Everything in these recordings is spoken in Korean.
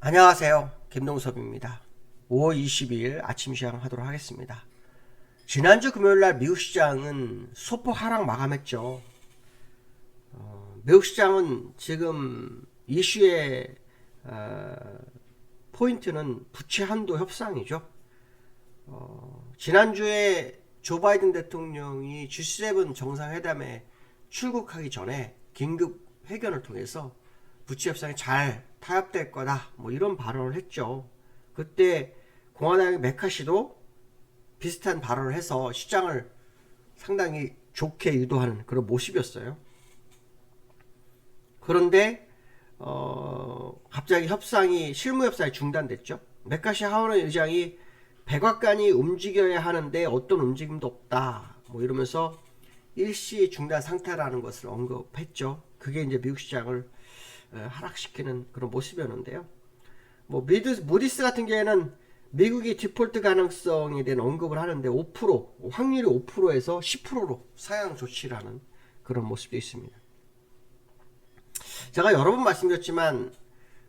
안녕하세요. 김동섭입니다. 5월 22일 아침 시장 하도록 하겠습니다. 지난주 금요일날 미국 시장은 소폭 하락 마감했죠. 미국 시장은 지금 이슈의 포인트는 부채 한도 협상이죠. 지난주에 조 바이든 대통령이 G7 정상회담에 출국하기 전에 긴급 회견을 통해서 부채 협상이 잘 타협될 거다 뭐 이런 발언을 했죠. 그때 공화당의 메카시도 비슷한 발언을 해서 시장을 상당히 좋게 유도하는 그런 모습이었어요. 그런데 갑자기 실무 협상이 중단됐죠. 메카시 하원 의장이 백악관이 움직여야 하는데 어떤 움직임도 없다 뭐 이러면서 일시 중단 상태라는 것을 언급했죠. 그게 이제 미국 시장을 하락시키는 그런 모습이었는데요. 뭐 무디스 같은 경우에는 미국이 디폴트 가능성에 대한 언급을 하는데 5% 확률이 5%에서 10%로 사양 조치를 하는 그런 모습도 있습니다. 제가 여러 번 말씀드렸지만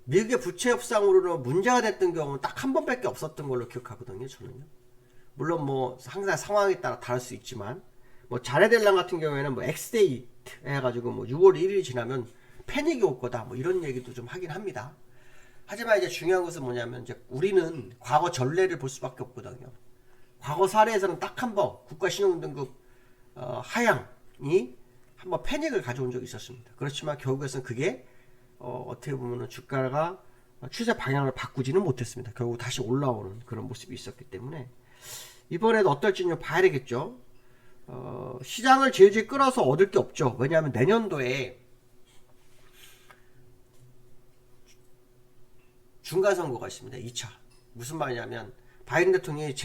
미국의 부채 협상으로는 문제가 됐던 경우는 딱 한 번밖에 없었던 걸로 기억하거든요. 저는요. 물론 뭐 항상 상황에 따라 다를 수 있지만 뭐 자네델랑 같은 경우에는 뭐 엑스데이트 해가지고 뭐 6월 1일이 지나면 패닉이 올 거다 뭐 이런 얘기도 좀 하긴 합니다. 하지만 이제 중요한 것은 뭐냐면 이제 우리는 과거 전례를 볼 수밖에 없거든요. 과거 사례에서는 딱 한 번 국가 신용등급 하향이 한번 패닉을 가져온 적이 있었습니다. 그렇지만 결국에는 그게 어떻게 보면은 주가가 추세 방향을 바꾸지는 못했습니다. 결국 다시 올라오는 그런 모습이 있었기 때문에 이번에도 어떨지는 봐야 되겠죠. 시장을 질질 끌어서 얻을 게 없죠. 왜냐하면 내년도에 중간선거가 있습니다. 2차. 무슨 말이냐면 바이든 대통령이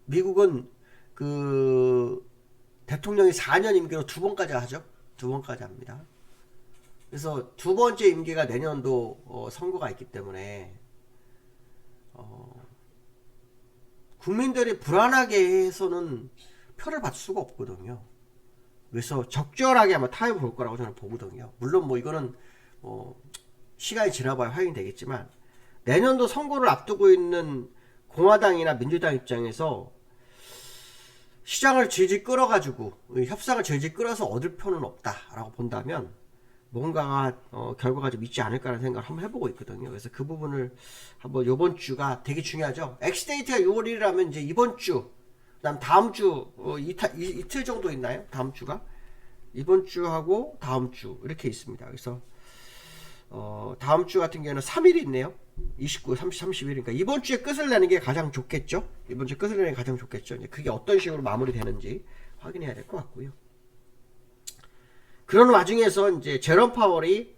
미국은 그 대통령이 4년 임기로 2번까지 하죠. 2번까지 합니다. 그래서 두 번째 임기가 내년도 선거가 있기 때문에 국민들이 불안하게 해서는 표를 받을 수가 없거든요. 그래서 적절하게 아마 타협을 볼 거라고 저는 보거든요. 물론 뭐 이거는 시간이 지나봐야 확인이 되겠지만 내년도 선거를 앞두고 있는 공화당이나 민주당 입장에서 시장을 질질 끌어가지고 협상을 질질 끌어서 얻을 표는 없다라고 본다면 뭔가가 결과가 좀 있지 않을까라는 생각을 한번 해보고 있거든요. 그래서 그 부분을 한번 이번 주가 되게 중요하죠. 엑스데이트가 6월 1일이라면 이제 이번 주 그다음 다음 주 이틀 정도 있나요? 다음 주가 이번 주하고 다음 주 이렇게 있습니다. 그래서 다음 주 같은 경우는 3일이 있네요. 29, 30, 31. 그러니까 이번 주에 끝을 내는 게 가장 좋겠죠. 이번 주에 끝을 내는 게 가장 좋겠죠. 이제 그게 어떤 식으로 마무리되는지 확인해야 될 것 같고요. 그런 와중에서 이제 제롬 파월이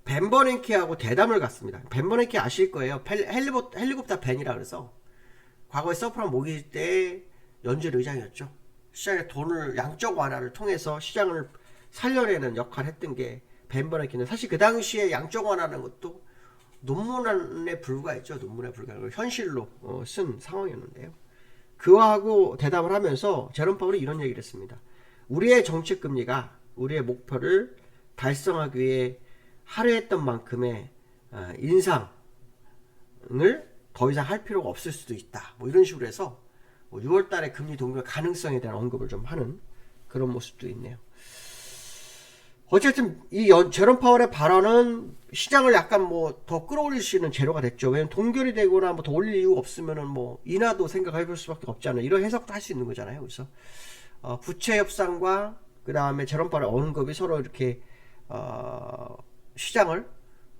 벤 버냉키하고 대담을 갖습니다. 벤 버냉키 아실 거예요. 헬리콥터 벤이라 그래서 과거에 서프랑 모기 때 연준 의장이었죠. 시장의 돈을 양적 완화를 통해서 시장을 살려내는 역할을 했던 게 벤 버냉키는 사실 그 당시에 양적 완화라는 것도 논문에 불과했죠. 논문에 불과한 현실로 쓴 상황이었는데요. 그와하고 대답을 하면서 제롬 파월이 이런 얘기를 했습니다. 우리의 정책 금리가 우리의 목표를 달성하기 위해 하려 했던 만큼의 인상을 더 이상 할 필요가 없을 수도 있다. 뭐 이런 식으로 해서 6월 달에 금리 동결 가능성에 대한 언급을 좀 하는 그런 모습도 있네요. 어쨌든 이 제롬 파월의 발언은 시장을 약간 뭐 더 끌어올릴 수 있는 재료가 됐죠. 왜냐면 동결이 되거나 뭐 더 올릴 이유가 없으면은 뭐 인하도 생각해볼 수밖에 없잖아요. 이런 해석도 할 수 있는 거잖아요. 그래서 부채 협상과 그 다음에 제롬 파월의 언급이 서로 이렇게 시장을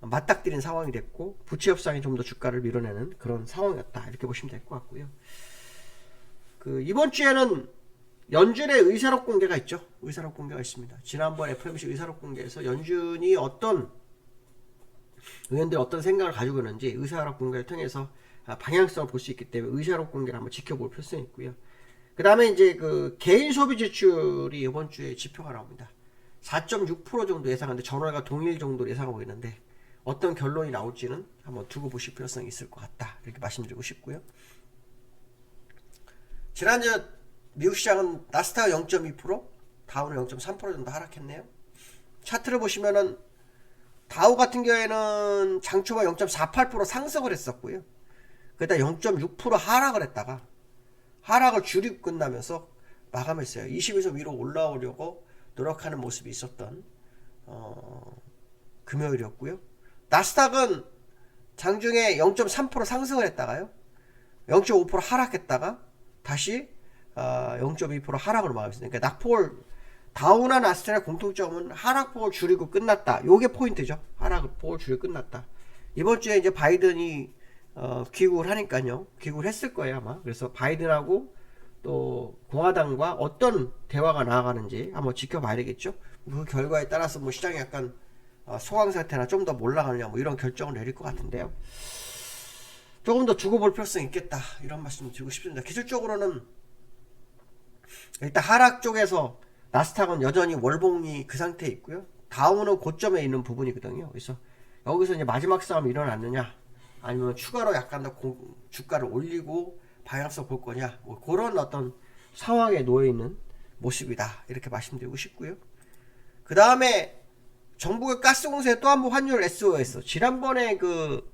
맞닥뜨린 상황이 됐고 부채 협상이 좀 더 주가를 밀어내는 그런 상황이었다. 이렇게 보시면 될 것 같고요. 이번 주에는 연준의 의사록 공개가 있죠. 의사록 공개가 있습니다. 지난번 FOMC 의사록 공개에서 연준이 의원들이 어떤 생각을 가지고 있는지 의사록 공개를 통해서 방향성을 볼 수 있기 때문에 의사록 공개를 한번 지켜볼 필요성이 있고요. 그 다음에 이제 개인 소비 지출이 이번 주에 지표가 나옵니다. 4.6% 정도 예상하는데 전월과 동일 정도로 예상하고 있는데 어떤 결론이 나올지는 한번 두고 보실 필요성이 있을 것 같다. 이렇게 말씀드리고 싶고요. 지난주 미국 시장은 나스닥 0.2%, 다우는 0.3% 정도 하락했네요. 차트를 보시면은 다우 같은 경우에는 장초반 0.48% 상승을 했었고요. 그다 0.6% 하락을 했다가 하락을 줄이고 끝나면서 마감했어요. 20에서 위로 올라오려고 노력하는 모습이 있었던 금요일이었고요. 나스닥은 장중에 0.3% 상승을 했다가요. 0.5% 하락했다가 다시 0.2% 하락으로 마감했습니다. 그러니까 낙폭을 다우나 나스닥의 공통점은 하락폭을 줄이고 끝났다. 요게 포인트죠. 하락폭을 줄이고 끝났다. 이번 주에 이제 바이든이 귀국을 하니까요. 귀국을 했을 거예요 아마. 그래서 바이든하고 또 공화당과 어떤 대화가 나아가는지 한번 지켜봐야 되겠죠. 그 결과에 따라서 뭐 시장이 약간 소강 상태나 좀 더 올라가느냐 뭐 이런 결정을 내릴 것 같은데요. 조금 더 두고 볼 필요성이 있겠다 이런 말씀 드리고 싶습니다. 기술적으로는 일단 하락 쪽에서 나스닥은 여전히 월봉이 그 상태에 있고요. 다우는 고점에 있는 부분이거든요. 그래서 여기서 이제 마지막 싸움이 일어났느냐 아니면 추가로 약간 더 주가를 올리고 방향성 볼 거냐 뭐 그런 어떤 상황에 놓여 있는 모습이다 이렇게 말씀드리고 싶고요. 그 다음에 정부가 가스공사에 또 한 번 환율을 SOS 지난번에 그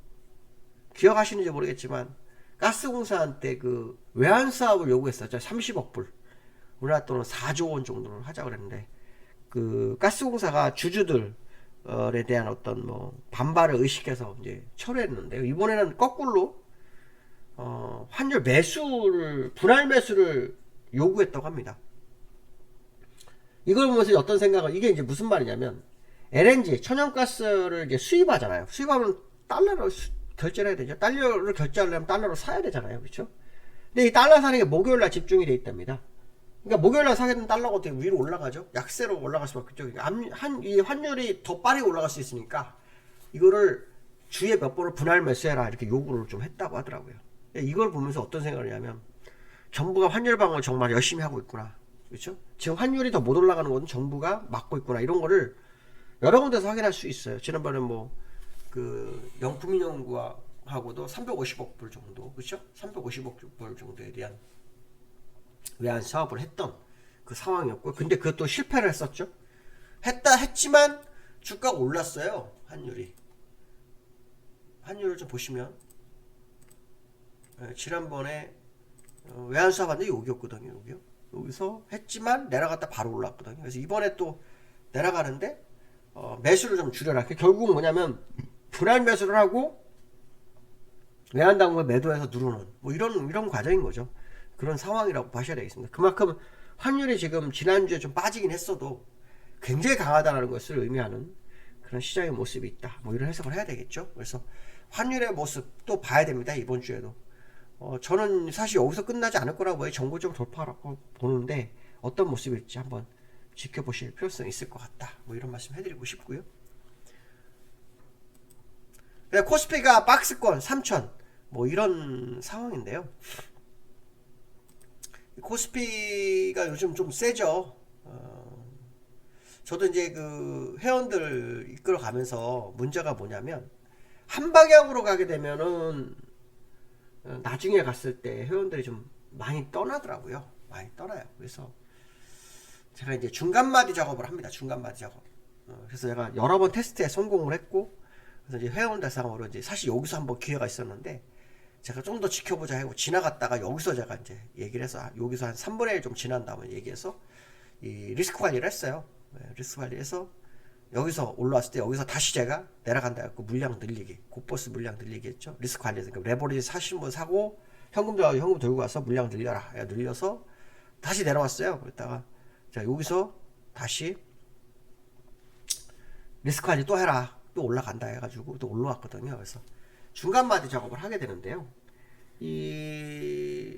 기억하시는지 모르겠지만 가스공사한테 그 외환 사업을 요구했었죠. 30억 불 우리나라 돈은 4조 원 정도를 하자 그랬는데 그 가스공사가 주주들에 대한 어떤 뭐 반발을 의식해서 이제 철회했는데요. 이번에는 거꾸로 환율 매수를 분할 매수를 요구했다고 합니다. 이걸 보면서 어떤 생각을 이게 이제 무슨 말이냐면 LNG 천연가스를 이제 수입하잖아요. 수입하면 달러로 결제를 해야 되죠. 달러를 결제하려면 달러로 사야 되잖아요. 그렇죠? 근데 이 달러 사는 게 목요일날 집중이 돼 있답니다. 그러니까 목요일날 사게 되면 달러가 어떻게 위로 올라가죠? 약세로 올라갈 수밖에 없죠. 이 환율이 더 빠르게 올라갈 수 있으니까 이거를 주에 몇 번을 분할 매수해라 이렇게 요구를 좀 했다고 하더라고요. 이걸 보면서 어떤 생각을 하냐면 정부가 환율 방어를 정말 열심히 하고 있구나. 그렇죠? 지금 환율이 더 못 올라가는 건 정부가 막고 있구나. 이런 거를 여러 군데서 확인할 수 있어요. 지난번에 뭐 그 영국민연구하고도 350억 불 정도, 그렇죠? 350억 불 정도에 대한 외환 사업을 했던 그 상황이었고, 근데 그것도 실패를 했었죠. 했지만 주가가 올랐어요. 환율을 좀 보시면 지난번에 외환 사업 하는데 여기였거든요. 여기서 했지만 내려갔다 바로 올랐거든요. 그래서 이번에 또 내려가는데 매수를 좀 줄여라. 결국은 뭐냐면 분할 매수를 하고 외환 당국을 매도해서 누르는 뭐 이런 과정인 거죠. 그런 상황이라고 보셔야 되겠습니다. 그만큼 환율이 지금 지난주에 좀 빠지긴 했어도 굉장히 강하다는 것을 의미하는 그런 시장의 모습이 있다. 뭐 이런 해석을 해야 되겠죠. 그래서 환율의 모습 또 봐야 됩니다. 이번 주에도. 저는 사실 여기서 끝나지 않을 거라고 봐요. 정고점 돌파라고 보는데 어떤 모습일지 한번 지켜보실 필요성이 있을 것 같다. 뭐 이런 말씀 해드리고 싶고요. 코스피가 박스권 3,000 뭐 이런 상황인데요. 코스피가 요즘 좀 세죠. 저도 이제 그 회원들 이끌어가면서 문제가 뭐냐면 한 방향으로 가게 되면은 나중에 갔을 때 회원들이 좀 많이 떠나더라고요. 많이 떠나요. 그래서 제가 이제 중간마디 작업을 합니다. 중간마디 작업. 그래서 제가 여러 번 테스트에 성공을 했고, 그래서 이제 회원 대상으로 이제 사실 여기서 한번 기회가 있었는데, 제가 좀 더 지켜보자 하고 지나갔다가 여기서 제가 이제 얘기를 해서, 여기서 한 3분의 1 좀 지난 다음에 얘기해서, 이 리스크 관리를 했어요. 리스크 관리해서, 여기서 올라왔을 때 여기서 다시 제가 내려간다 해갖고 물량 늘리기, 곧버스 물량 늘리기 했죠. 리스크 관리해서. 그러니까 레버리지 사시는 분 사고, 현금 들고 와서 물량 늘려라. 늘려서 다시 내려왔어요. 그랬다가, 자, 여기서 다시 리스크 관리 또 해라. 또 올라간다 해가지고 또 올라왔거든요. 그래서 중간마디 작업을 하게 되는데요. 이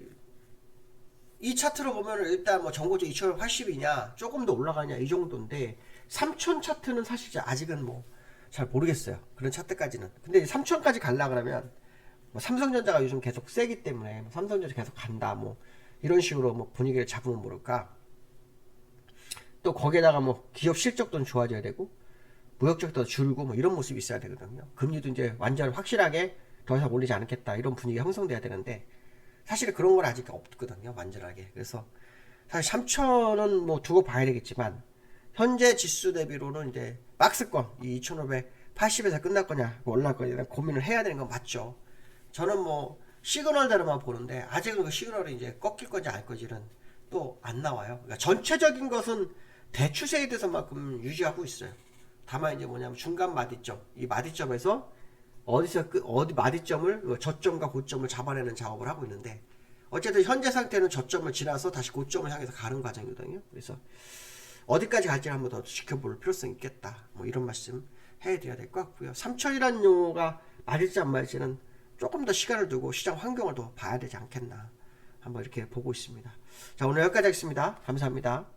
차트로 보면은 일단 뭐 정고점 2,580이냐, 조금 더 올라가냐, 이 정도인데, 3,000 차트는 사실 아직은 뭐 잘 모르겠어요. 그런 차트까지는. 근데 3,000까지 갈라 그러면, 뭐 삼성전자가 요즘 계속 세기 때문에, 뭐 삼성전자 계속 간다, 뭐, 이런 식으로 뭐 분위기를 잡으면 모를까. 또 거기에다가 뭐 기업 실적도 좋아져야 되고 무역적도 줄고 뭐 이런 모습이 있어야 되거든요. 금리도 이제 완전 확실하게 더 이상 올리지 않겠다 이런 분위기가 형성돼야 되는데 사실 그런 건 아직 없거든요. 완전하게. 그래서 사실 3,000은 뭐 두고 봐야 되겠지만 현재 지수 대비로는 이제 박스권 이 2,500 80에서 끝날 거냐 올라갈 거냐 고민을 해야 되는 건 맞죠. 저는 뭐 시그널대로만 보는데 아직은 그 시그널이 이제 꺾일 건지 알 건지는 또 안 나와요. 그러니까 전체적인 것은 대추세에 대해서만큼 유지하고 있어요. 다만 이제 뭐냐면 중간 마디점, 이 마디점에서 어디 마디점을 저점과 고점을 잡아내는 작업을 하고 있는데 어쨌든 현재 상태는 저점을 지나서 다시 고점을 향해서 가는 과정이거든요. 그래서 어디까지 갈지를 한번 더 지켜볼 필요성이 있겠다. 뭐 이런 말씀 해드려야 될 것 같고요. 3천이라는 용어가 맞을지 안 맞을지는 조금 더 시간을 두고 시장 환경을 더 봐야 되지 않겠나. 한번 이렇게 보고 있습니다. 자, 오늘 여기까지 하겠습니다. 감사합니다.